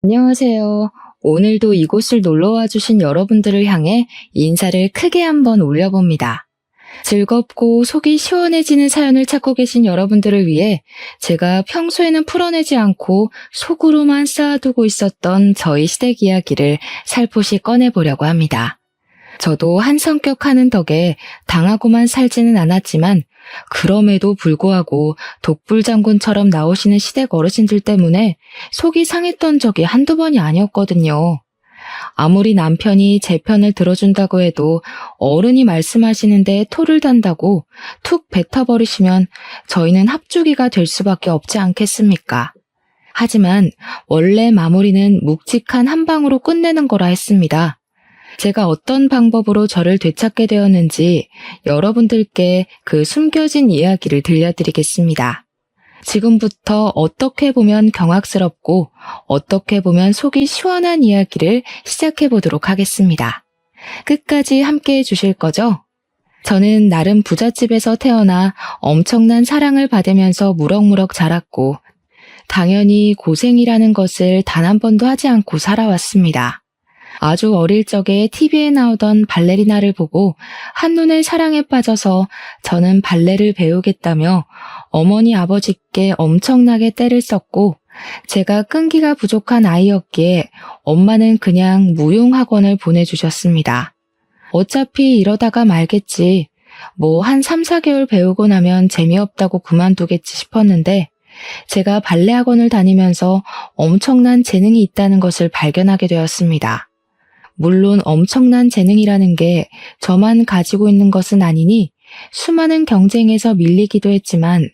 안녕하세요. 오늘도 이곳을 놀러와 주신 여러분들을 향해 인사를 크게 한번 올려봅니다. 즐겁고 속이 시원해지는 사연을 찾고 계신 여러분들을 위해 제가 평소에는 풀어내지 않고 속으로만 쌓아두고 있었던 저희 시댁 이야기를 살포시 꺼내보려고 합니다. 저도 한 성격 하는 덕에 당하고만 살지는 않았지만 그럼에도 불구하고 독불장군처럼 나오시는 시댁 어르신들 때문에 속이 상했던 적이 한두 번이 아니었거든요. 아무리 남편이 제 편을 들어준다고 해도 어른이 말씀하시는데 토를 단다고 툭 뱉어버리시면 저희는 합주기가 될 수밖에 없지 않겠습니까? 하지만 원래 마무리는 묵직한 한 방으로 끝내는 거라 했습니다. 제가 어떤 방법으로 저를 되찾게 되었는지 여러분들께 그 숨겨진 이야기를 들려드리겠습니다. 지금부터 어떻게 보면 경악스럽고 어떻게 보면 속이 시원한 이야기를 시작해 보도록 하겠습니다. 끝까지 함께 해주실 거죠? 저는 나름 부잣집에서 태어나 엄청난 사랑을 받으면서 무럭무럭 자랐고 당연히 고생이라는 것을 단 한 번도 하지 않고 살아왔습니다. 아주 어릴 적에 TV에 나오던 발레리나를 보고 한눈에 사랑에 빠져서 저는 발레를 배우겠다며 어머니 아버지께 엄청나게 떼를 썼고 제가 끈기가 부족한 아이였기에 엄마는 그냥 무용학원을 보내주셨습니다. 어차피 이러다가 말겠지. 뭐 한 3, 4개월 배우고 나면 재미없다고 그만두겠지 싶었는데 제가 발레 학원을 다니면서 엄청난 재능이 있다는 것을 발견하게 되었습니다. 물론 엄청난 재능이라는 게 저만 가지고 있는 것은 아니니 수많은 경쟁에서 밀리기도 했지만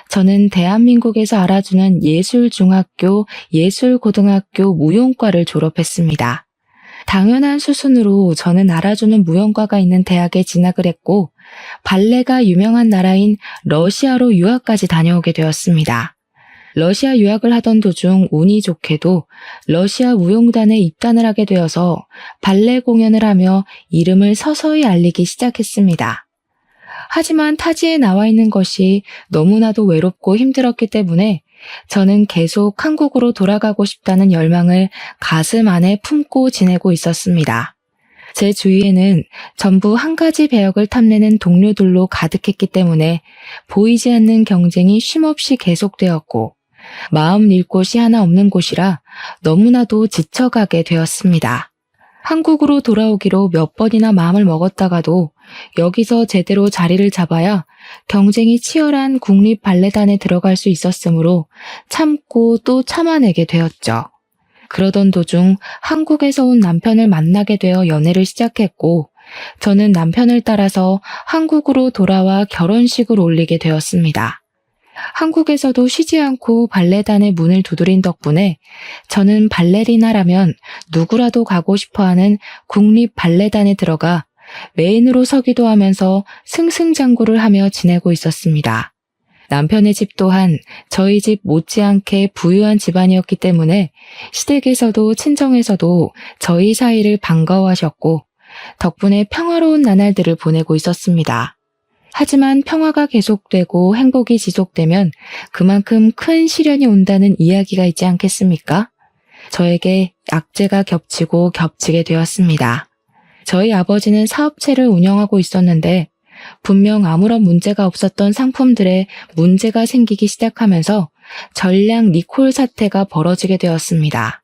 저는 대한민국에서 알아주는 예술중학교, 예술고등학교 무용과를 졸업했습니다. 당연한 수순으로 저는 알아주는 무용과가 있는 대학에 진학을 했고 발레가 유명한 나라인 러시아로 유학까지 다녀오게 되었습니다. 러시아 유학을 하던 도중 운이 좋게도 러시아 무용단에 입단을 하게 되어서 발레 공연을 하며 이름을 서서히 알리기 시작했습니다. 하지만 타지에 나와 있는 것이 너무나도 외롭고 힘들었기 때문에 저는 계속 한국으로 돌아가고 싶다는 열망을 가슴 안에 품고 지내고 있었습니다. 제 주위에는 전부 한 가지 배역을 탐내는 동료들로 가득했기 때문에 보이지 않는 경쟁이 쉼없이 계속되었고 마음 낼 곳이 하나 없는 곳이라 너무나도 지쳐가게 되었습니다. 한국으로 돌아오기로 몇 번이나 마음을 먹었다가도 여기서 제대로 자리를 잡아야 경쟁이 치열한 국립발레단에 들어갈 수 있었으므로 참고 또 참아내게 되었죠. 그러던 도중 한국에서 온 남편을 만나게 되어 연애를 시작했고 저는 남편을 따라서 한국으로 돌아와 결혼식을 올리게 되었습니다. 한국에서도 쉬지 않고 발레단의 문을 두드린 덕분에 저는 발레리나라면 누구라도 가고 싶어하는 국립발레단에 들어가 메인으로 서기도 하면서 승승장구를 하며 지내고 있었습니다. 남편의 집 또한 저희 집 못지않게 부유한 집안이었기 때문에 시댁에서도 친정에서도 저희 사이를 반가워하셨고 덕분에 평화로운 나날들을 보내고 있었습니다. 하지만 평화가 계속되고 행복이 지속되면 그만큼 큰 시련이 온다는 이야기가 있지 않겠습니까? 저에게 악재가 겹치고 겹치게 되었습니다. 저희 아버지는 사업체를 운영하고 있었는데 분명 아무런 문제가 없었던 상품들에 문제가 생기기 시작하면서 전량 리콜 사태가 벌어지게 되었습니다.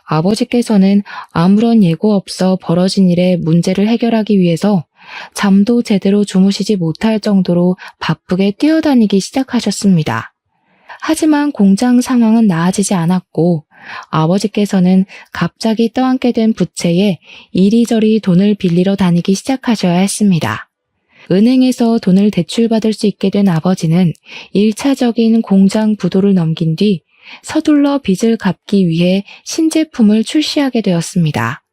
아버지께서는 아무런 예고 없어 벌어진 일에 문제를 해결하기 위해서 잠도 제대로 주무시지 못할 정도로 바쁘게 뛰어다니기 시작하셨습니다. 하지만 공장 상황은 나아지지 않았고 아버지께서는 갑자기 떠안게 된 부채에 이리저리 돈을 빌리러 다니기 시작하셔야 했습니다. 은행에서 돈을 대출받을 수 있게 된 아버지는 1차적인 공장 부도를 넘긴 뒤 서둘러 빚을 갚기 위해 신제품을 출시하게 되었습니다.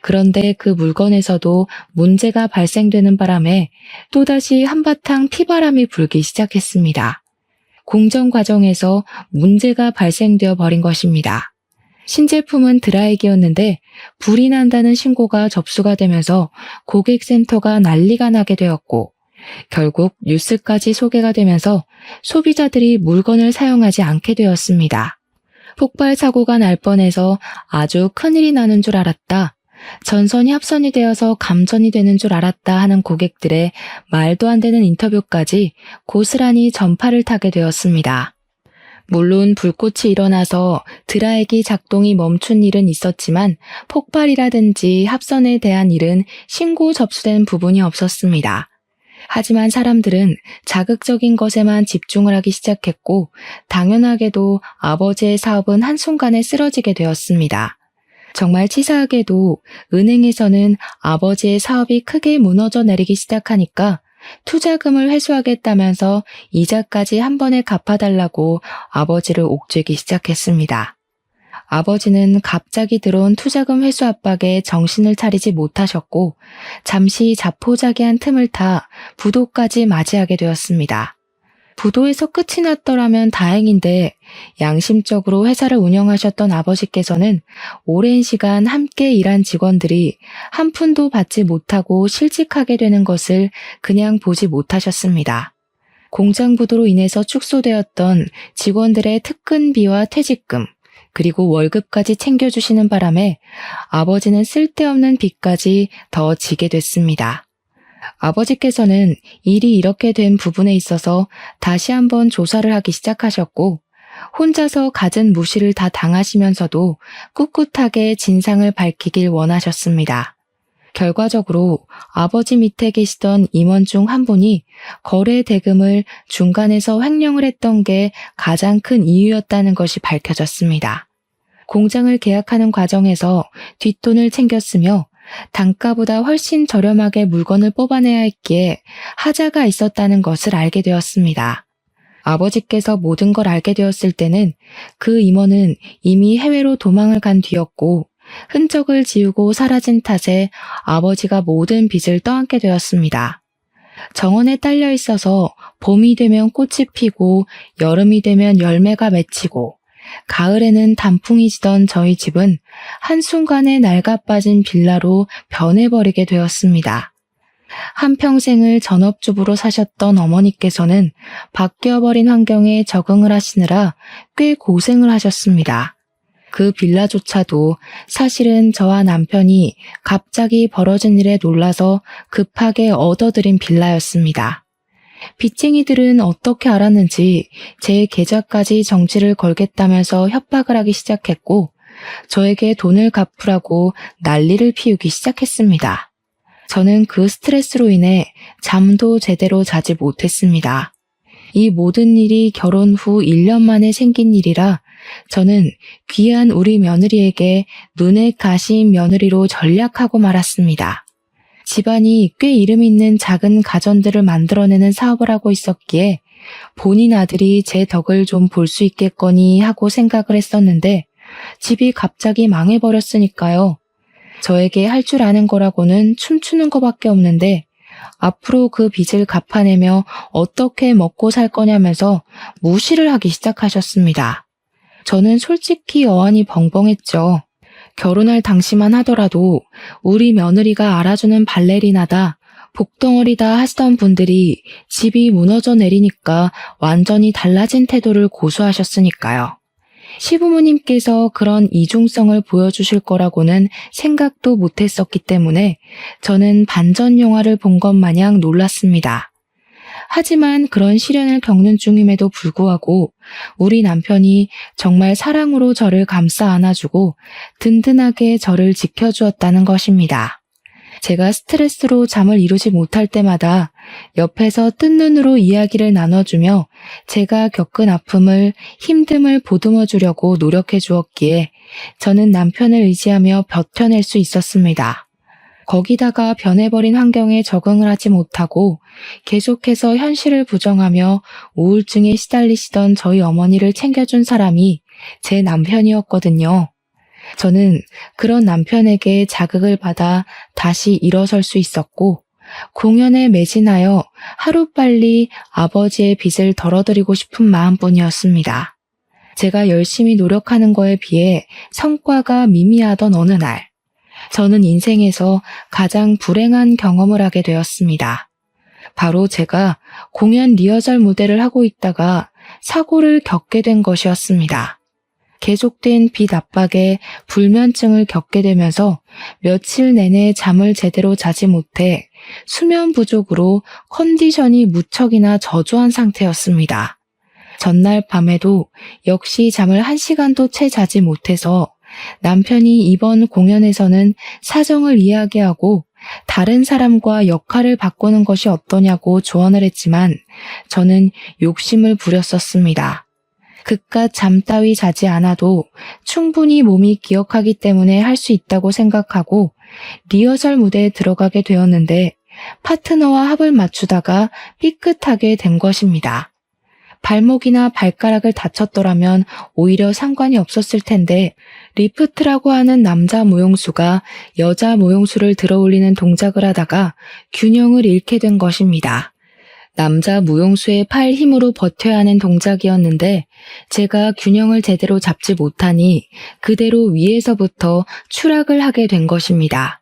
그런데 그 물건에서도 문제가 발생되는 바람에 또다시 한바탕 피바람이 불기 시작했습니다. 공정 과정에서 문제가 발생되어 버린 것입니다. 신제품은 드라이기였는데 불이 난다는 신고가 접수가 되면서 고객센터가 난리가 나게 되었고 결국 뉴스까지 소개가 되면서 소비자들이 물건을 사용하지 않게 되었습니다. 폭발 사고가 날 뻔해서 아주 큰일이 나는 줄 알았다. 전선이 합선이 되어서 감전이 되는 줄 알았다 하는 고객들의 말도 안 되는 인터뷰까지 고스란히 전파를 타게 되었습니다. 물론 불꽃이 일어나서 드라이기 작동이 멈춘 일은 있었지만 폭발이라든지 합선에 대한 일은 신고 접수된 부분이 없었습니다. 하지만 사람들은 자극적인 것에만 집중을 하기 시작했고 당연하게도 아버지의 사업은 한순간에 쓰러지게 되었습니다. 정말 치사하게도 은행에서는 아버지의 사업이 크게 무너져 내리기 시작하니까 투자금을 회수하겠다면서 이자까지 한 번에 갚아달라고 아버지를 옥죄기 시작했습니다. 아버지는 갑자기 들어온 투자금 회수 압박에 정신을 차리지 못하셨고 잠시 자포자기한 틈을 타 부도까지 맞이하게 되었습니다. 부도에서 끝이 났더라면 다행인데 양심적으로 회사를 운영하셨던 아버지께서는 오랜 시간 함께 일한 직원들이 한 푼도 받지 못하고 실직하게 되는 것을 그냥 보지 못하셨습니다. 공장 부도로 인해서 축소되었던 직원들의 특근비와 퇴직금, 그리고 월급까지 챙겨주시는 바람에 아버지는 쓸데없는 빚까지 더 지게 됐습니다. 아버지께서는 일이 이렇게 된 부분에 있어서 다시 한번 조사를 하기 시작하셨고 혼자서 갖은 무시를 다 당하시면서도 꿋꿋하게 진상을 밝히길 원하셨습니다. 결과적으로 아버지 밑에 계시던 임원 중 한 분이 거래 대금을 중간에서 횡령을 했던 게 가장 큰 이유였다는 것이 밝혀졌습니다. 공장을 계약하는 과정에서 뒷돈을 챙겼으며 단가보다 훨씬 저렴하게 물건을 뽑아내야 했기에 하자가 있었다는 것을 알게 되었습니다. 아버지께서 모든 걸 알게 되었을 때는 그 임원은 이미 해외로 도망을 간 뒤였고 흔적을 지우고 사라진 탓에 아버지가 모든 빚을 떠안게 되었습니다. 정원에 딸려 있어서 봄이 되면 꽃이 피고 여름이 되면 열매가 맺히고 가을에는 단풍이 지던 저희 집은 한순간에 낡아빠진 빌라로 변해버리게 되었습니다. 한평생을 전업주부로 사셨던 어머니께서는 바뀌어버린 환경에 적응을 하시느라 꽤 고생을 하셨습니다. 그 빌라조차도 사실은 저와 남편이 갑자기 벌어진 일에 놀라서 급하게 얻어들인 빌라였습니다. 빚쟁이들은 어떻게 알았는지 제 계좌까지 정지를 걸겠다면서 협박을 하기 시작했고 저에게 돈을 갚으라고 난리를 피우기 시작했습니다. 저는 그 스트레스로 인해 잠도 제대로 자지 못했습니다. 이 모든 일이 결혼 후 1년 만에 생긴 일이라 저는 귀한 우리 며느리에게 눈에 가시인 며느리로 전략하고 말았습니다. 집안이 꽤 이름 있는 작은 가전들을 만들어내는 사업을 하고 있었기에 본인 아들이 제 덕을 좀 볼 수 있겠거니 하고 생각을 했었는데 집이 갑자기 망해버렸으니까요. 저에게 할 줄 아는 거라고는 춤추는 거밖에 없는데 앞으로 그 빚을 갚아내며 어떻게 먹고 살 거냐면서 무시를 하기 시작하셨습니다. 저는 솔직히 어안이 벙벙했죠. 결혼할 당시만 하더라도 우리 며느리가 알아주는 발레리나다, 복덩어리다 하시던 분들이 집이 무너져 내리니까 완전히 달라진 태도를 고수하셨으니까요. 시부모님께서 그런 이중성을 보여주실 거라고는 생각도 못했었기 때문에 저는 반전 영화를 본 것 마냥 놀랐습니다. 하지만 그런 시련을 겪는 중임에도 불구하고 우리 남편이 정말 사랑으로 저를 감싸 안아주고 든든하게 저를 지켜주었다는 것입니다. 제가 스트레스로 잠을 이루지 못할 때마다 옆에서 뜬 눈으로 이야기를 나눠주며 제가 겪은 아픔을, 힘듦을 보듬어 주려고 노력해 주었기에 저는 남편을 의지하며 버텨낼 수 있었습니다. 거기다가 변해버린 환경에 적응을 하지 못하고 계속해서 현실을 부정하며 우울증에 시달리시던 저희 어머니를 챙겨준 사람이 제 남편이었거든요. 저는 그런 남편에게 자극을 받아 다시 일어설 수 있었고 공연에 매진하여 하루빨리 아버지의 빚을 덜어드리고 싶은 마음뿐이었습니다. 제가 열심히 노력하는 거에 비해 성과가 미미하던 어느 날 저는 인생에서 가장 불행한 경험을 하게 되었습니다. 바로 제가 공연 리허설 무대를 하고 있다가 사고를 겪게 된 것이었습니다. 계속된 빚 압박에 불면증을 겪게 되면서 며칠 내내 잠을 제대로 자지 못해 수면 부족으로 컨디션이 무척이나 저조한 상태였습니다. 전날 밤에도 역시 잠을 1시간도 채 자지 못해서 남편이 이번 공연에서는 사정을 이야기하고 다른 사람과 역할을 바꾸는 것이 어떠냐고 조언을 했지만 저는 욕심을 부렸었습니다. 그깟 잠 따위 자지 않아도 충분히 몸이 기억하기 때문에 할 수 있다고 생각하고 리허설 무대에 들어가게 되었는데 파트너와 합을 맞추다가 삐끗하게 된 것입니다. 발목이나 발가락을 다쳤더라면 오히려 상관이 없었을 텐데 리프트라고 하는 남자 무용수가 여자 무용수를 들어올리는 동작을 하다가 균형을 잃게 된 것입니다. 남자 무용수의 팔 힘으로 버텨야 하는 동작이었는데 제가 균형을 제대로 잡지 못하니 그대로 위에서부터 추락을 하게 된 것입니다.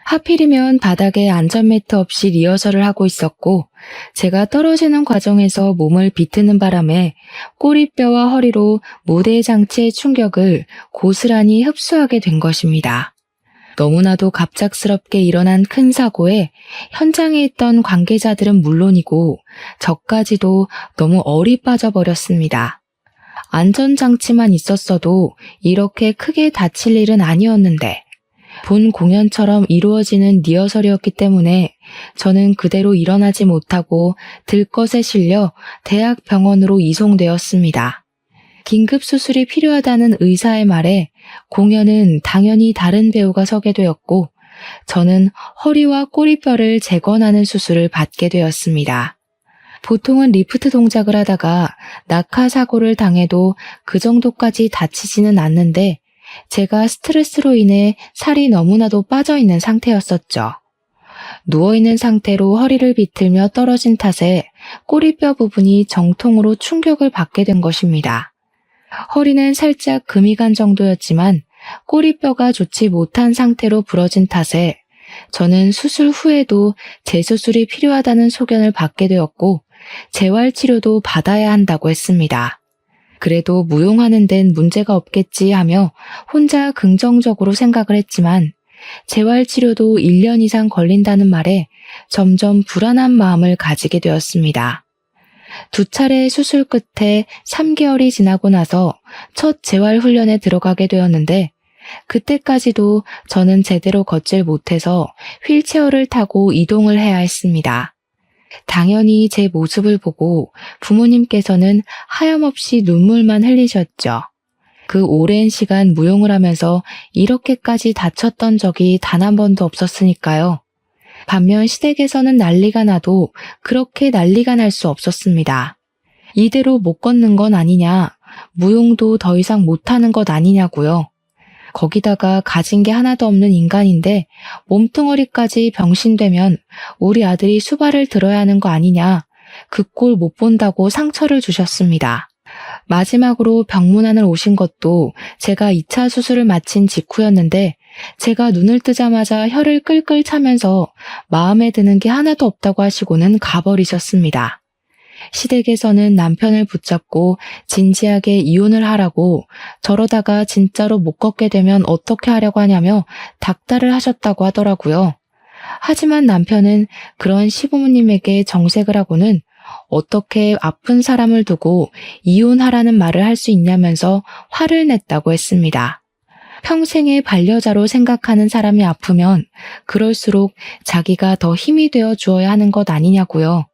하필이면 바닥에 안전매트 없이 리허설을 하고 있었고 제가 떨어지는 과정에서 몸을 비트는 바람에 꼬리뼈와 허리로 무대 장치의 충격을 고스란히 흡수하게 된 것입니다. 너무나도 갑작스럽게 일어난 큰 사고에 현장에 있던 관계자들은 물론이고 저까지도 너무 얼이 빠져버렸습니다. 안전장치만 있었어도 이렇게 크게 다칠 일은 아니었는데 본 공연처럼 이루어지는 리허설이었기 때문에 저는 그대로 일어나지 못하고 들것에 실려 대학병원으로 이송되었습니다. 긴급 수술이 필요하다는 의사의 말에 공연은 당연히 다른 배우가 서게 되었고 저는 허리와 꼬리뼈를 재건하는 수술을 받게 되었습니다. 보통은 리프트 동작을 하다가 낙하사고를 당해도 그 정도까지 다치지는 않는데 제가 스트레스로 인해 살이 너무나도 빠져있는 상태였었죠. 누워있는 상태로 허리를 비틀며 떨어진 탓에 꼬리뼈 부분이 정통으로 충격을 받게 된 것입니다. 허리는 살짝 금이 간 정도였지만 꼬리뼈가 좋지 못한 상태로 부러진 탓에 저는 수술 후에도 재수술이 필요하다는 소견을 받게 되었고 재활치료도 받아야 한다고 했습니다. 그래도 무용하는 데는 문제가 없겠지 하며 혼자 긍정적으로 생각을 했지만 재활치료도 1년 이상 걸린다는 말에 점점 불안한 마음을 가지게 되었습니다. 2차례 수술 끝에 3개월이 지나고 나서 첫 재활훈련에 들어가게 되었는데 그때까지도 저는 제대로 걷질 못해서 휠체어를 타고 이동을 해야 했습니다. 당연히 제 모습을 보고 부모님께서는 하염없이 눈물만 흘리셨죠. 그 오랜 시간 무용을 하면서 이렇게까지 다쳤던 적이 단 한 번도 없었으니까요. 반면 시댁에서는 난리가 나도 그렇게 난리가 날 수 없었습니다. 이대로 못 걷는 건 아니냐, 무용도 더 이상 못하는 것 아니냐고요. 거기다가 가진 게 하나도 없는 인간인데 몸뚱어리까지 병신되면 우리 아들이 수발을 들어야 하는 거 아니냐, 그 꼴 못 본다고 상처를 주셨습니다. 마지막으로 병문안을 오신 것도 제가 2차 수술을 마친 직후였는데 제가 눈을 뜨자마자 혀를 끌끌 차면서 마음에 드는 게 하나도 없다고 하시고는 가버리셨습니다. 시댁에서는 남편을 붙잡고 진지하게 이혼을 하라고, 저러다가 진짜로 못 걷게 되면 어떻게 하려고 하냐며 닥달을 하셨다고 하더라고요. 하지만 남편은 그런 시부모님에게 정색을 하고는 어떻게 아픈 사람을 두고 이혼하라는 말을 할 수 있냐면서 화를 냈다고 했습니다. 평생의 반려자로 생각하는 사람이 아프면 그럴수록 자기가 더 힘이 되어 주어야 하는 것 아니냐고요.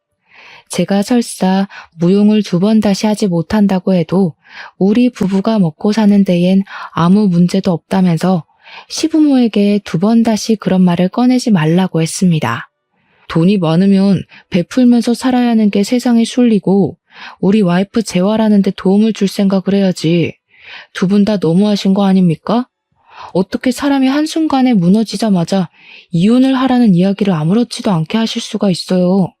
제가 설사 무용을 2번 다시 하지 못한다고 해도 우리 부부가 먹고 사는 데엔 아무 문제도 없다면서 시부모에게 2번 다시 그런 말을 꺼내지 말라고 했습니다. 돈이 많으면 베풀면서 살아야 하는 게 세상의 순리고 우리 와이프 재활하는 데 도움을 줄 생각을 해야지. 2분 다 너무하신 거 아닙니까? 어떻게 사람이 한순간에 무너지자마자 이혼을 하라는 이야기를 아무렇지도 않게 하실 수가 있어요.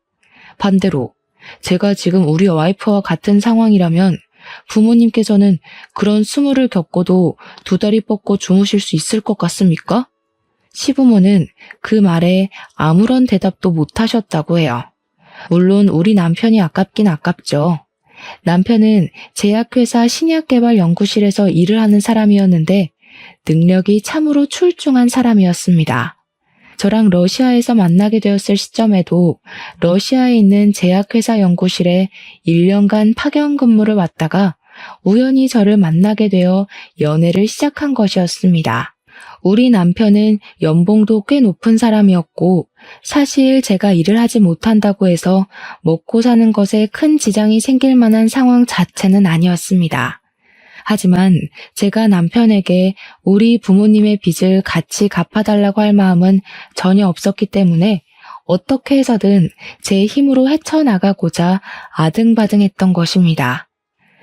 반대로 제가 지금 우리 와이프와 같은 상황이라면 부모님께서는 그런 수모를 겪고도 2다리 뻗고 주무실 수 있을 것 같습니까? 시부모는 그 말에 아무런 대답도 못 하셨다고 해요. 물론 우리 남편이 아깝긴 아깝죠. 남편은 제약회사 신약개발연구실에서 일을 하는 사람이었는데 능력이 참으로 출중한 사람이었습니다. 저랑 러시아에서 만나게 되었을 시점에도 러시아에 있는 제약회사 연구실에 1년간 파견 근무를 왔다가 우연히 저를 만나게 되어 연애를 시작한 것이었습니다. 우리 남편은 연봉도 꽤 높은 사람이었고 사실 제가 일을 하지 못한다고 해서 먹고 사는 것에 큰 지장이 생길 만한 상황 자체는 아니었습니다. 하지만 제가 남편에게 우리 부모님의 빚을 같이 갚아달라고 할 마음은 전혀 없었기 때문에 어떻게 해서든 제 힘으로 헤쳐나가고자 아등바등했던 것입니다.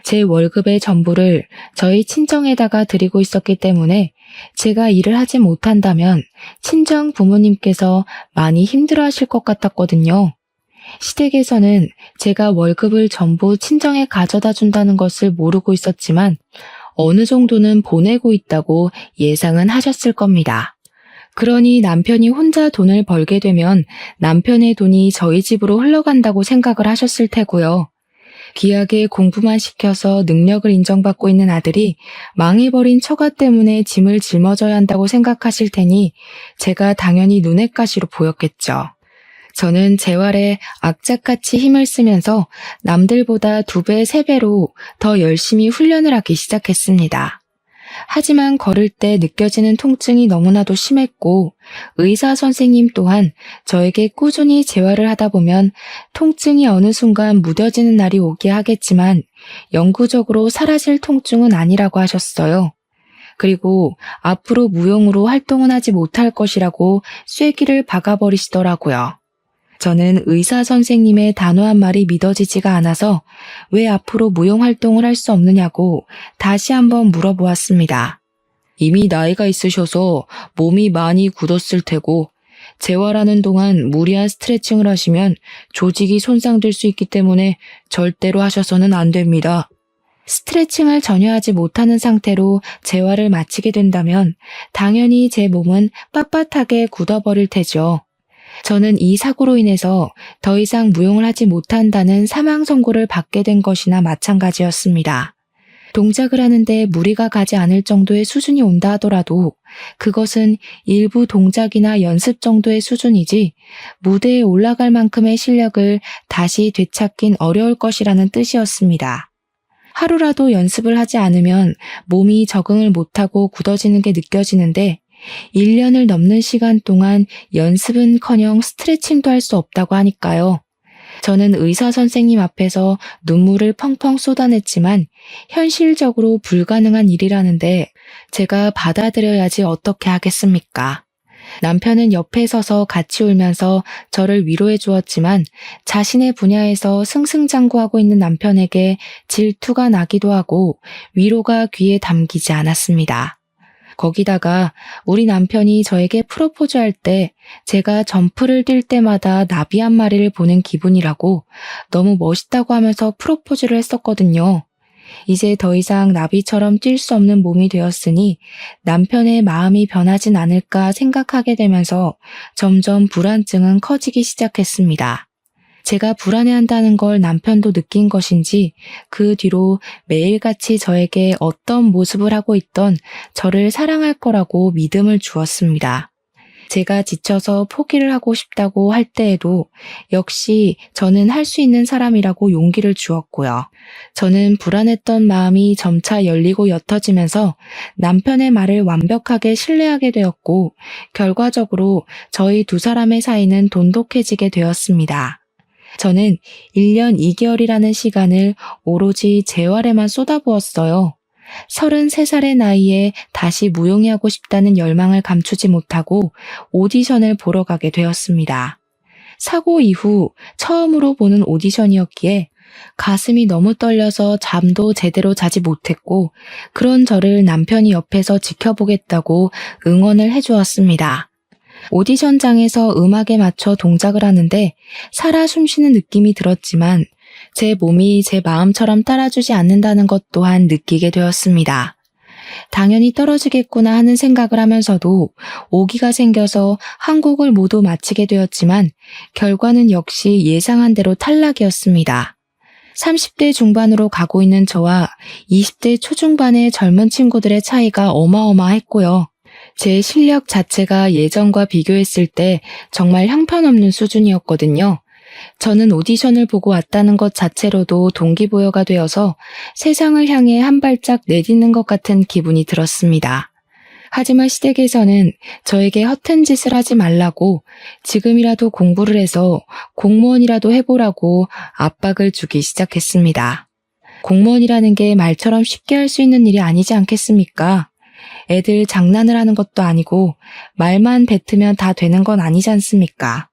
제 월급의 전부를 저희 친정에다가 드리고 있었기 때문에 제가 일을 하지 못한다면 친정 부모님께서 많이 힘들어하실 것 같았거든요. 시댁에서는 제가 월급을 전부 친정에 가져다 준다는 것을 모르고 있었지만 어느 정도는 보내고 있다고 예상은 하셨을 겁니다. 그러니 남편이 혼자 돈을 벌게 되면 남편의 돈이 저희 집으로 흘러간다고 생각을 하셨을 테고요. 귀하게 공부만 시켜서 능력을 인정받고 있는 아들이 망해버린 처가 때문에 짐을 짊어져야 한다고 생각하실 테니 제가 당연히 눈엣 가시로 보였겠죠. 저는 재활에 악착같이 힘을 쓰면서 남들보다 2배, 3배로 더 열심히 훈련을 하기 시작했습니다. 하지만 걸을 때 느껴지는 통증이 너무나도 심했고 의사 선생님 또한 저에게 꾸준히 재활을 하다 보면 통증이 어느 순간 무뎌지는 날이 오게 하겠지만 영구적으로 사라질 통증은 아니라고 하셨어요. 그리고 앞으로 무용으로 활동은 하지 못할 것이라고 쐐기를 박아버리시더라고요. 저는 의사 선생님의 단호한 말이 믿어지지가 않아서 왜 앞으로 무용 활동을 할 수 없느냐고 다시 한번 물어보았습니다. 이미 나이가 있으셔서 몸이 많이 굳었을 테고 재활하는 동안 무리한 스트레칭을 하시면 조직이 손상될 수 있기 때문에 절대로 하셔서는 안 됩니다. 스트레칭을 전혀 하지 못하는 상태로 재활을 마치게 된다면 당연히 제 몸은 빳빳하게 굳어버릴 테죠. 저는 이 사고로 인해서 더 이상 무용을 하지 못한다는 사망 선고를 받게 된 것이나 마찬가지였습니다. 동작을 하는데 무리가 가지 않을 정도의 수준이 온다 하더라도 그것은 일부 동작이나 연습 정도의 수준이지 무대에 올라갈 만큼의 실력을 다시 되찾긴 어려울 것이라는 뜻이었습니다. 하루라도 연습을 하지 않으면 몸이 적응을 못하고 굳어지는 게 느껴지는데 1년을 넘는 시간 동안 연습은커녕 스트레칭도 할 수 없다고 하니까요. 저는 의사 선생님 앞에서 눈물을 펑펑 쏟아냈지만 현실적으로 불가능한 일이라는데 제가 받아들여야지 어떻게 하겠습니까? 남편은 옆에 서서 같이 울면서 저를 위로해 주었지만 자신의 분야에서 승승장구하고 있는 남편에게 질투가 나기도 하고 위로가 귀에 담기지 않았습니다. 거기다가 우리 남편이 저에게 프로포즈할 때 제가 점프를 뛸 때마다 나비 한 마리를 보는 기분이라고 너무 멋있다고 하면서 프로포즈를 했었거든요. 이제 더 이상 나비처럼 뛸 수 없는 몸이 되었으니 남편의 마음이 변하진 않을까 생각하게 되면서 점점 불안증은 커지기 시작했습니다. 제가 불안해한다는 걸 남편도 느낀 것인지 그 뒤로 매일같이 저에게 어떤 모습을 하고 있던 저를 사랑할 거라고 믿음을 주었습니다. 제가 지쳐서 포기를 하고 싶다고 할 때에도 역시 저는 할 수 있는 사람이라고 용기를 주었고요. 저는 불안했던 마음이 점차 열리고 옅어지면서 남편의 말을 완벽하게 신뢰하게 되었고 결과적으로 저희 두 사람의 사이는 돈독해지게 되었습니다. 저는 1년 2개월이라는 시간을 오로지 재활에만 쏟아부었어요. 33살의 나이에 다시 무용이 하고 싶다는 열망을 감추지 못하고 오디션을 보러 가게 되었습니다. 사고 이후 처음으로 보는 오디션이었기에 가슴이 너무 떨려서 잠도 제대로 자지 못했고 그런 저를 남편이 옆에서 지켜보겠다고 응원을 해주었습니다. 오디션장에서 음악에 맞춰 동작을 하는데 살아 숨쉬는 느낌이 들었지만 제 몸이 제 마음처럼 따라주지 않는다는 것 또한 느끼게 되었습니다. 당연히 떨어지겠구나 하는 생각을 하면서도 오기가 생겨서 한 곡을 모두 마치게 되었지만 결과는 역시 예상한 대로 탈락이었습니다. 30대 중반으로 가고 있는 저와 20대 초중반의 젊은 친구들의 차이가 어마어마했고요. 제 실력 자체가 예전과 비교했을 때 정말 형편없는 수준이었거든요. 저는 오디션을 보고 왔다는 것 자체로도 동기부여가 되어서 세상을 향해 한 발짝 내딛는 것 같은 기분이 들었습니다. 하지만 시댁에서는 저에게 허튼 짓을 하지 말라고 지금이라도 공부를 해서 공무원이라도 해보라고 압박을 주기 시작했습니다. 공무원이라는 게 말처럼 쉽게 할 수 있는 일이 아니지 않겠습니까? 애들 장난을 하는 것도 아니고 말만 뱉으면 다 되는 건 아니지 않습니까?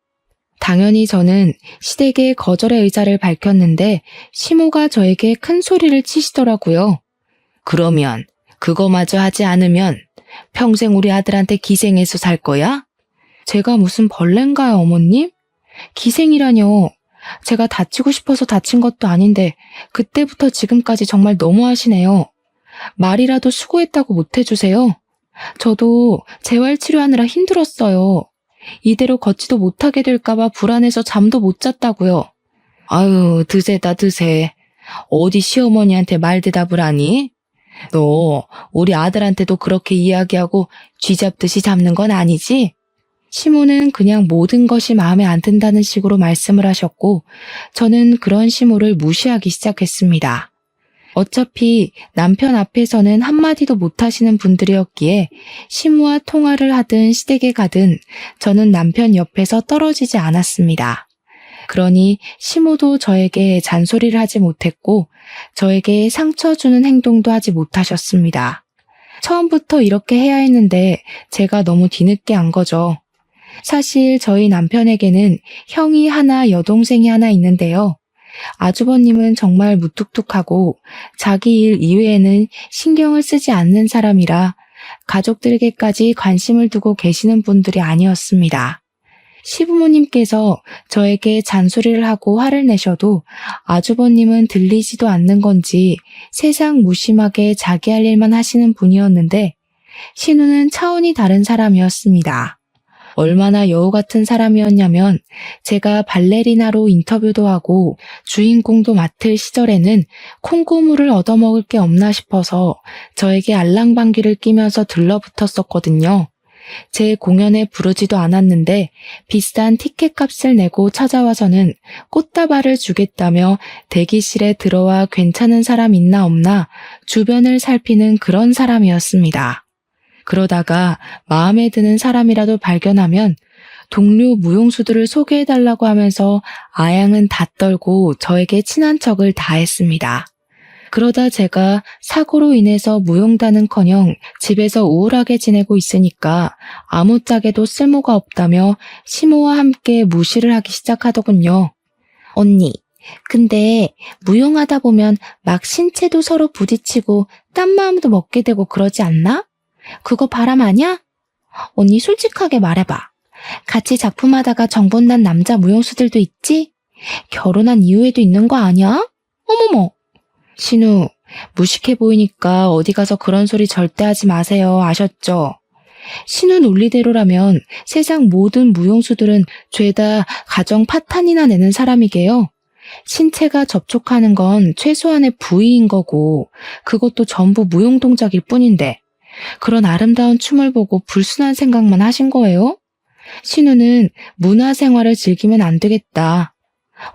당연히 저는 시댁에 거절의 의사를 밝혔는데 시모가 저에게 큰 소리를 치시더라고요. 그러면 그거마저 하지 않으면 평생 우리 아들한테 기생해서 살 거야? 제가 무슨 벌레인가요, 어머님? 기생이라뇨. 제가 다치고 싶어서 다친 것도 아닌데 그때부터 지금까지 정말 너무하시네요. 말이라도 수고했다고 못해주세요. 저도 재활치료하느라 힘들었어요. 이대로 걷지도 못하게 될까봐 불안해서 잠도 못 잤다고요. 아유, 드세다 드세. 어디 시어머니한테 말 대답을 하니? 너 우리 아들한테도 그렇게 이야기하고 쥐잡듯이 잡는 건 아니지? 시모는 그냥 모든 것이 마음에 안 든다는 식으로 말씀을 하셨고 저는 그런 시모를 무시하기 시작했습니다. 어차피 남편 앞에서는 한마디도 못하시는 분들이었기에 시모와 통화를 하든 시댁에 가든 저는 남편 옆에서 떨어지지 않았습니다. 그러니 시모도 저에게 잔소리를 하지 못했고 저에게 상처 주는 행동도 하지 못하셨습니다. 처음부터 이렇게 해야 했는데 제가 너무 뒤늦게 한 거죠. 사실 저희 남편에게는 형이 하나 여동생이 하나 있는데요. 아주버님은 정말 무뚝뚝하고 자기 일 이외에는 신경을 쓰지 않는 사람이라 가족들에게까지 관심을 두고 계시는 분들이 아니었습니다. 시부모님께서 저에게 잔소리를 하고 화를 내셔도 아주버님은 들리지도 않는 건지 세상 무심하게 자기 할 일만 하시는 분이었는데 신우는 차원이 다른 사람이었습니다. 얼마나 여우 같은 사람이었냐면 제가 발레리나로 인터뷰도 하고 주인공도 맡을 시절에는 콩고물을 얻어먹을 게 없나 싶어서 저에게 알랑방귀를 끼면서 들러붙었었거든요. 제 공연에 부르지도 않았는데 비싼 티켓 값을 내고 찾아와서는 꽃다발을 주겠다며 대기실에 들어와 괜찮은 사람 있나 없나 주변을 살피는 그런 사람이었습니다. 그러다가 마음에 드는 사람이라도 발견하면 동료 무용수들을 소개해달라고 하면서 아양은 다 떨고 저에게 친한 척을 다 했습니다. 그러다 제가 사고로 인해서 무용단은커녕 집에서 우울하게 지내고 있으니까 아무짝에도 쓸모가 없다며 시모와 함께 무시를 하기 시작하더군요. 언니, 근데 무용하다 보면 막 신체도 서로 부딪히고 딴 마음도 먹게 되고 그러지 않나? 그거 바람 아냐? 언니 솔직하게 말해봐. 같이 작품하다가 정본난 남자 무용수들도 있지? 결혼한 이후에도 있는 거 아니야? 어머머. 신우, 무식해 보이니까 어디 가서 그런 소리 절대 하지 마세요. 아셨죠? 신우 논리대로라면 세상 모든 무용수들은 죄다 가정 파탄이나 내는 사람이게요. 신체가 접촉하는 건 최소한의 부위인 거고 그것도 전부 무용 동작일 뿐인데 그런 아름다운 춤을 보고 불순한 생각만 하신 거예요? 신우는 문화생활을 즐기면 안 되겠다.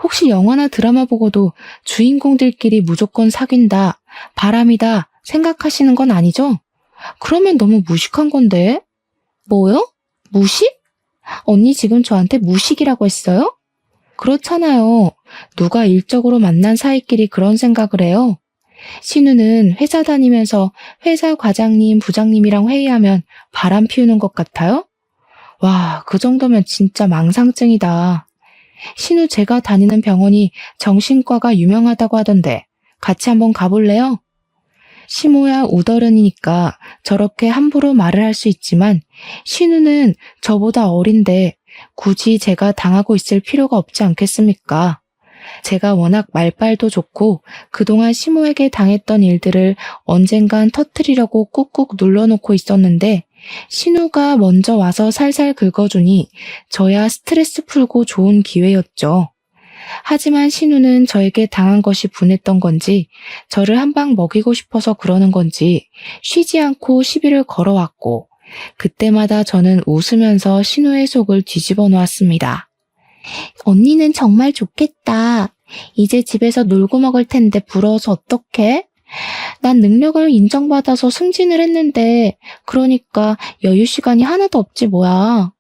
혹시 영화나 드라마 보고도 주인공들끼리 무조건 사귄다, 바람이다 생각하시는 건 아니죠? 그러면 너무 무식한 건데. 뭐요? 무식? 언니 지금 저한테 무식이라고 했어요? 그렇잖아요. 누가 일적으로 만난 사이끼리 그런 생각을 해요? 신우는 회사 다니면서 회사 과장님, 부장님이랑 회의하면 바람 피우는 것 같아요? 와, 그 정도면 진짜 망상증이다. 신우 제가 다니는 병원이 정신과가 유명하다고 하던데 같이 한번 가볼래요? 시모야 우더른이니까 저렇게 함부로 말을 할 수 있지만 신우는 저보다 어린데 굳이 제가 당하고 있을 필요가 없지 않겠습니까? 제가 워낙 말빨도 좋고 그동안 시모에게 당했던 일들을 언젠간 터뜨리려고 꾹꾹 눌러놓고 있었는데 신우가 먼저 와서 살살 긁어주니 저야 스트레스 풀고 좋은 기회였죠. 하지만 신우는 저에게 당한 것이 분했던 건지 저를 한 방 먹이고 싶어서 그러는 건지 쉬지 않고 시비를 걸어왔고 그때마다 저는 웃으면서 신우의 속을 뒤집어 놓았습니다. 언니는 정말 좋겠다. 이제 집에서 놀고 먹을 텐데 부러워서 어떡해? 난 능력을 인정받아서 승진을 했는데 그러니까 여유 시간이 하나도 없지 뭐야.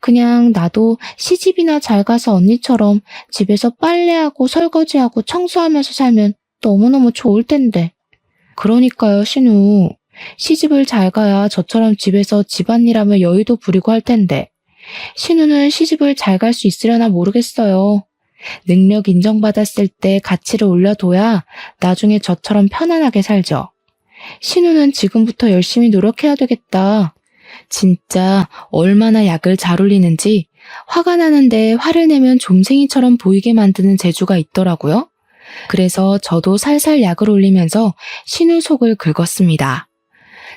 그냥 나도 시집이나 잘 가서 언니처럼 집에서 빨래하고 설거지하고 청소하면서 살면 너무너무 좋을 텐데. 그러니까요, 신우. 시집을 잘 가야 저처럼 집에서 집안일하며 여유도 부리고 할 텐데. 신우는 시집을 잘 갈 수 있으려나 모르겠어요. 능력 인정받았을 때 가치를 올려둬야 나중에 저처럼 편안하게 살죠. 신우는 지금부터 열심히 노력해야 되겠다. 진짜 얼마나 약을 잘 올리는지 화가 나는데 화를 내면 좀생이처럼 보이게 만드는 재주가 있더라고요. 그래서 저도 살살 약을 올리면서 신우 속을 긁었습니다.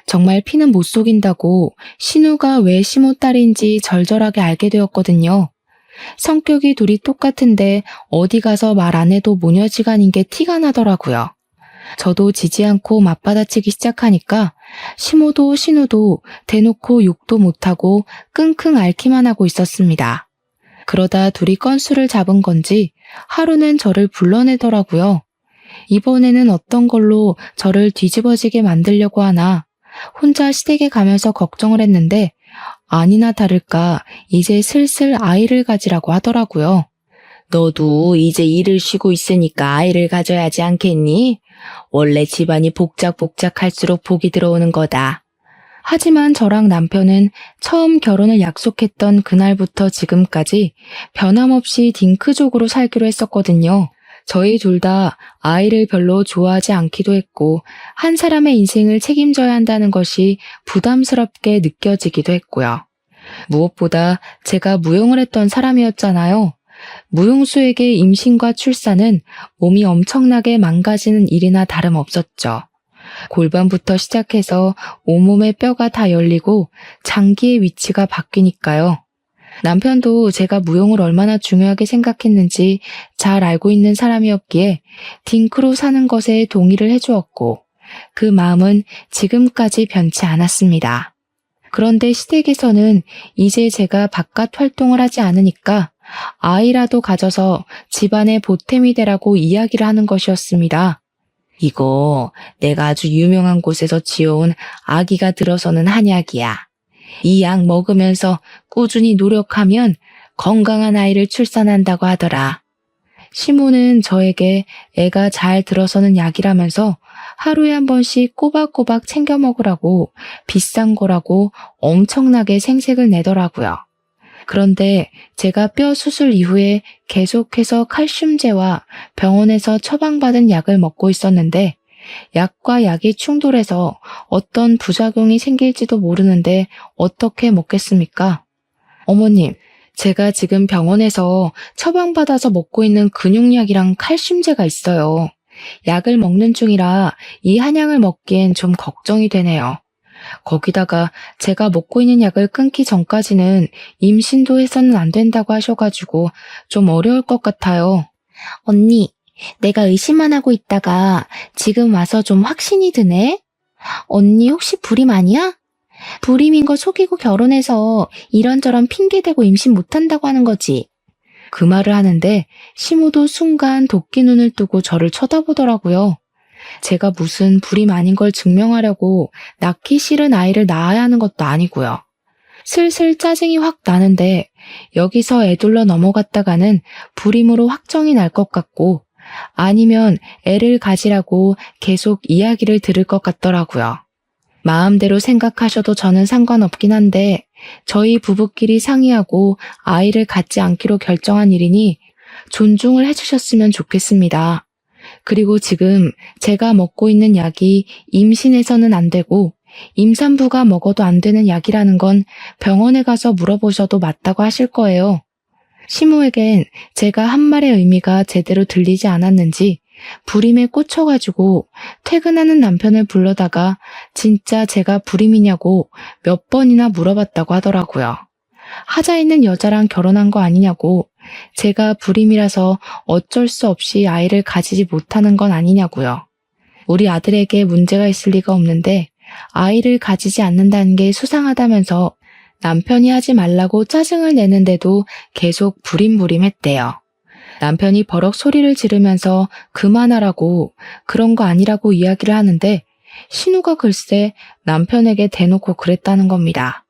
정말 피는 못 속인다고 신우가 왜 시모 딸인지 절절하게 알게 되었거든요. 성격이 둘이 똑같은데 어디 가서 말 안 해도 모녀지간인 게 티가 나더라고요. 저도 지지 않고 맞받아치기 시작하니까 시모도 신우도 대놓고 욕도 못하고 끙끙 앓기만 하고 있었습니다. 그러다 둘이 건수를 잡은 건지 하루는 저를 불러내더라고요. 이번에는 어떤 걸로 저를 뒤집어지게 만들려고 하나 혼자 시댁에 가면서 걱정을 했는데 아니나 다를까 이제 슬슬 아이를 가지라고 하더라고요. 너도 이제 일을 쉬고 있으니까 아이를 가져야지 않겠니? 원래 집안이 복작복작할수록 복이 들어오는 거다. 하지만 저랑 남편은 처음 결혼을 약속했던 그날부터 지금까지 변함없이 딩크족으로 살기로 했었거든요. 저희 둘 다 아이를 별로 좋아하지 않기도 했고 한 사람의 인생을 책임져야 한다는 것이 부담스럽게 느껴지기도 했고요. 무엇보다 제가 무용을 했던 사람이었잖아요. 무용수에게 임신과 출산은 몸이 엄청나게 망가지는 일이나 다름없었죠. 골반부터 시작해서 온몸의 뼈가 다 열리고 장기의 위치가 바뀌니까요. 남편도 제가 무용을 얼마나 중요하게 생각했는지 잘 알고 있는 사람이었기에 딩크로 사는 것에 동의를 해주었고 그 마음은 지금까지 변치 않았습니다. 그런데 시댁에서는 이제 제가 바깥 활동을 하지 않으니까 아이라도 가져서 집안의 보탬이 되라고 이야기를 하는 것이었습니다. 이거 내가 아주 유명한 곳에서 지어온 아기가 들어서는 한약이야. 이 약 먹으면서 꾸준히 노력하면 건강한 아이를 출산한다고 하더라. 시모는 저에게 애가 잘 들어서는 약이라면서 하루에 한 번씩 꼬박꼬박 챙겨 먹으라고 비싼 거라고 엄청나게 생색을 내더라고요. 그런데 제가 뼈 수술 이후에 계속해서 칼슘제와 병원에서 처방받은 약을 먹고 있었는데 약과 약이 충돌해서 어떤 부작용이 생길지도 모르는데 어떻게 먹겠습니까? 어머님, 제가 지금 병원에서 처방받아서 먹고 있는 근육약이랑 칼슘제가 있어요. 약을 먹는 중이라 이 한약을 먹기엔 좀 걱정이 되네요. 거기다가 제가 먹고 있는 약을 끊기 전까지는 임신도 해서는 안 된다고 하셔가지고 좀 어려울 것 같아요. 언니, 내가 의심만 하고 있다가 지금 와서 좀 확신이 드네? 언니 혹시 불임 아니야? 불임인 거 속이고 결혼해서 이런저런 핑계대고 임신 못한다고 하는 거지. 그 말을 하는데 시모도 순간 도끼 눈을 뜨고 저를 쳐다보더라고요. 제가 무슨 불임 아닌 걸 증명하려고 낳기 싫은 아이를 낳아야 하는 것도 아니고요. 슬슬 짜증이 확 나는데 여기서 애둘러 넘어갔다가는 불임으로 확정이 날 것 같고 아니면 애를 가지라고 계속 이야기를 들을 것 같더라고요. 마음대로 생각하셔도 저는 상관없긴 한데 저희 부부끼리 상의하고 아이를 갖지 않기로 결정한 일이니 존중을 해주셨으면 좋겠습니다. 그리고 지금 제가 먹고 있는 약이 임신해서는 안 되고 임산부가 먹어도 안 되는 약이라는 건 병원에 가서 물어보셔도 맞다고 하실 거예요. 시모에겐 제가 한 말의 의미가 제대로 들리지 않았는지 불임에 꽂혀가지고 퇴근하는 남편을 불러다가 진짜 제가 불임이냐고 몇 번이나 물어봤다고 하더라고요. 하자 있는 여자랑 결혼한 거 아니냐고 제가 불임이라서 어쩔 수 없이 아이를 가지지 못하는 건 아니냐고요. 우리 아들에게 문제가 있을 리가 없는데 아이를 가지지 않는다는 게 수상하다면서 남편이 하지 말라고 짜증을 내는데도 계속 부림부림했대요. 남편이 버럭 소리를 지르면서 그만하라고 그런 거 아니라고 이야기를 하는데 신우가 글쎄 남편에게 대놓고 그랬다는 겁니다.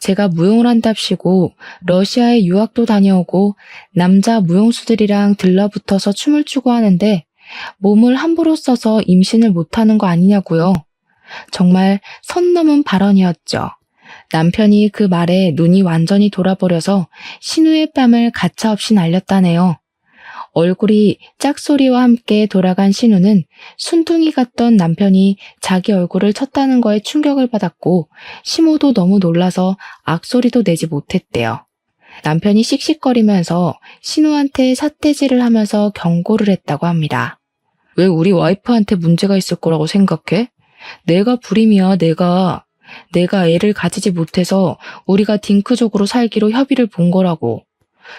제가 무용을 한답시고 러시아에 유학도 다녀오고 남자 무용수들이랑 들러붙어서 춤을 추고 하는데 몸을 함부로 써서 임신을 못하는 거 아니냐고요. 정말 선 넘은 발언이었죠. 남편이 그 말에 눈이 완전히 돌아버려서 신우의 뺨을 가차없이 날렸다네요. 얼굴이 짝소리와 함께 돌아간 신우는 순둥이 같던 남편이 자기 얼굴을 쳤다는 거에 충격을 받았고 시모도 너무 놀라서 악소리도 내지 못했대요. 남편이 씩씩거리면서 신우한테 삿대질을 하면서 경고를 했다고 합니다. 왜 우리 와이프한테 문제가 있을 거라고 생각해? 내가 불임이야, 내가 애를 가지지 못해서 우리가 딩크족으로 살기로 협의를 본 거라고.